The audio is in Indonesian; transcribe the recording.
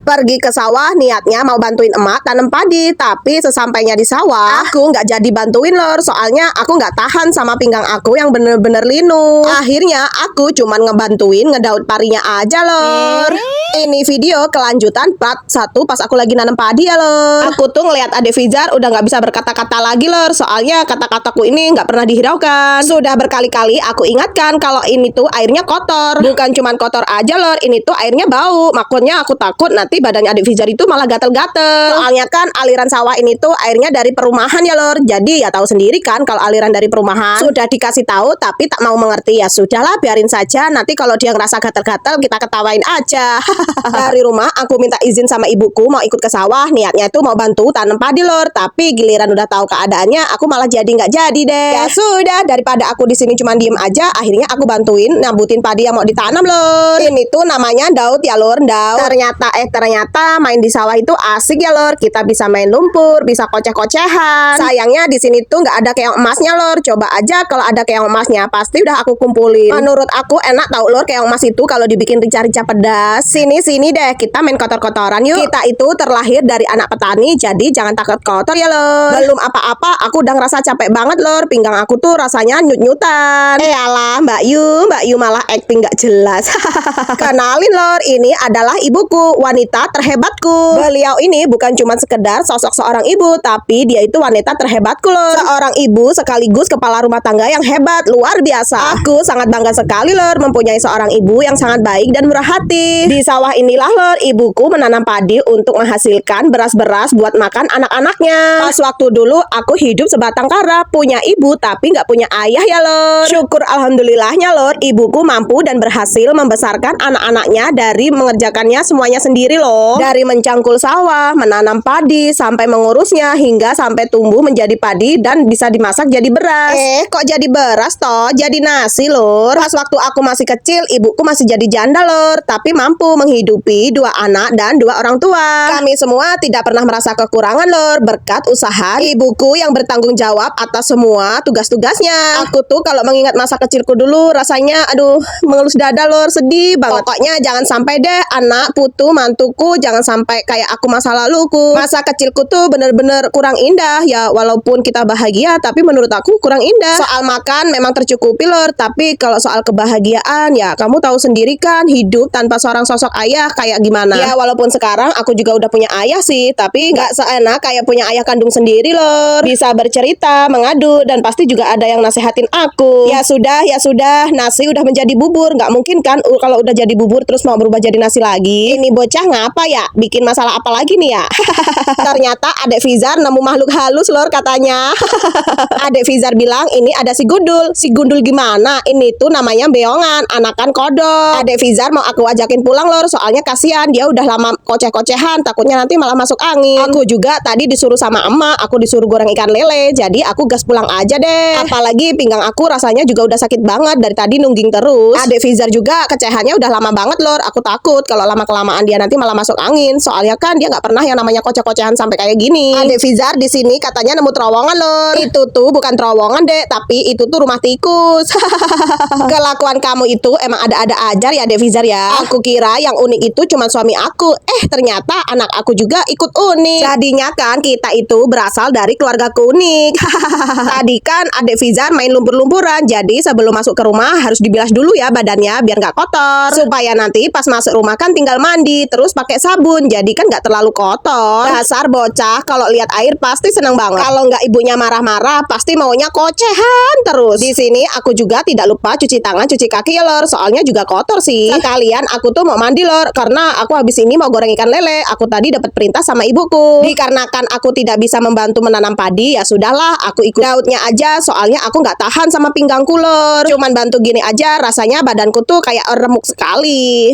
Pergi ke sawah niatnya mau bantuin emak tanam padi, tapi sesampainya di sawah aku nggak jadi bantuin lor, soalnya aku nggak tahan sama pinggang aku yang bener-bener linu. Akhirnya aku cuman ngebantuin ngedaut parinya aja lor. Ini video kelanjutan part 1 pas aku lagi nanam padi ya lor. Aku tuh ngeliat Ade Fizar udah nggak bisa berkata-kata lagi lor, soalnya kata-kataku ini nggak pernah dihiraukan. Sudah berkali-kali aku ingatkan kalau ini tuh airnya kotor. Bukan cuman kotor aja lor, ini tuh airnya bau. Makanya aku takut nanti badannya Ade Fizar itu malah gatel-gatel. Soalnya kan aliran sawah ini tuh airnya dari perumahan ya lor. Jadi ya tahu sendiri kan kalau aliran dari perumahan. Sudah dikasih tahu tapi tak mau mengerti, ya sudahlah biarin saja. Nanti kalau dia ngerasa gatel-gatel kita ketawain aja. Dari rumah aku minta izin sama ibuku mau ikut ke sawah, niatnya itu mau bantu tanam padi lor. Tapi giliran udah tahu keadaannya aku malah jadi nggak jadi deh. Ya sudah, daripada aku di sini cuma diem aja, akhirnya aku bantuin nyambutin padi yang mau ditanam lor. Ini tuh namanya daud ya lor, daud. Ternyata main di sawah itu asik ya lor. Kita bisa main lumpur, bisa koceh-kocehan. Sayangnya di sini tuh nggak ada keong emasnya lor. Coba aja kalau ada keong emasnya, pasti udah aku kumpulin. Menurut aku enak tau lor keong emas itu kalau dibikin rica-rica pedas. Sini deh, kita main kotor-kotoran yuk. Kita itu terlahir dari anak petani, jadi jangan takut kotor ya lor. Belum apa-apa, aku udah ngerasa capek banget lor. Pinggang aku tuh rasanya nyut-nyutan. Alah Mbak Yu malah acting gak jelas. Kenalin lor, ini adalah ibuku, wanita terhebatku. Beliau ini bukan cuma sekedar sosok seorang ibu, tapi dia itu wanita terhebatku lor. Seorang ibu sekaligus kepala rumah tangga yang hebat, luar biasa. Aku sangat bangga sekali lor mempunyai seorang ibu yang sangat baik dan murah hati. Di sawah inilah lor, ibuku menanam padi untuk menghasilkan beras-beras buat makan anak-anaknya. Pas waktu dulu aku hidup sebatang kara, punya ibu tapi nggak punya ayah ya lor. Syukur alhamdulillahnya lor, ibuku mampu dan berhasil membesarkan anak-anaknya dari mengerjakannya semuanya sendiri loh. Dari mencangkul sawah, menanam padi, sampai mengurusnya hingga sampai tumbuh menjadi padi dan bisa dimasak jadi beras. Kok jadi beras toh? Jadi nasi lor. Pas waktu aku masih kecil, ibuku masih jadi janda lor, tapi mampu menghidupi 2 anak dan 2 orang tua. Kami semua tidak pernah merasa kekurangan lor, berkat usaha ibuku yang bertanggung jawab atas semua tugas-tugasnya. Aku tuh kalau mengingat masa kecilku dulu rasanya aduh mengelus dada lor, sedih banget. Pokoknya jangan sampai deh anak putu mantuku jangan sampai kayak aku masa laluku. Masa kecilku tuh bener-bener kurang indah ya, walaupun kita bahagia tapi menurut aku kurang indah. Soal makan memang tercukupi lor, tapi kalau soal kebahagiaan ya kamu tahu sendiri kan, hidup tanpa seorang sosok ayah kayak gimana. Ya walaupun sekarang aku juga udah punya ayah sih, tapi nggak seenak kayak punya ayah kandung sendiri lor. Bisa bercerita, mengadu, dan pasti juga ada yang nasehatin aku. Ya sudah, nasi udah menjadi bubur, nggak mungkin kan kalau udah jadi bubur terus mau berubah jadi nasi lagi. Ini bocah ngapa ya? Bikin masalah apa lagi nih ya? Ternyata Ade Fizar nemu makhluk halus lor katanya. Ade Fizar bilang ini ada si Gundul. Si Gundul gimana? Ini tuh namanya beongan, anakan kodok. Ade Fizar mau aku ajakin pulang lor, soalnya kasihan dia udah lama koceh-kocehan, takutnya nanti malah masuk angin. Aku juga tadi disuruh sama emak, aku disuruh goreng ikan lele, jadi aku gas pulang aja deh. Apalagi pinggang aku rasanya juga udah sakit banget dari tadi nungging terus. Ade Fizar juga kecehannya udah lama banget lor, aku takut kalau lama-kelamaan dia nanti malah masuk angin, soalnya kan dia nggak pernah yang namanya koceh-kocehan sampai kayak gini. Ade Fizar di sini katanya nemu terowongan lor. Itu tuh bukan terowongan deh, tapi itu tuh rumah tikus. Kelakuan kamu itu emang ada-ada aja ya Ade Fizar ya. Aku kira yang unik itu cuma suami aku, ternyata anak aku juga ikut unik. Jadinya kan kita itu berasal dari keluarga unik. Tadi kan Ade Fizar main lumpur-lumpuran, jadi sebelum masuk ke rumah harus dibilas dulu ya badannya biar nggak kotor, supaya nanti pas masuk rumah kan tinggal mandi terus pakai sabun, jadi kan nggak terlalu kotor. Dasar bocah kalau lihat air pasti seneng banget, kalau nggak ibunya marah-marah pasti maunya kocehan terus. Di sini aku juga tidak lupa cuci tangan cuci kaki ya lor, soalnya juga kotor sih. Sekalian aku tuh mau mandi lor, karena aku habis ini mau goreng ikan lele. Aku tadi dapat perintah sama ibuku. Dikarenakan aku tidak bisa membantu menanam padi, ya sudahlah aku ikut daudnya aja, soalnya aku nggak tahan sama pinggangku lor. Cuman bantu gini aja rasanya badanku tuh kayak remuk sekali.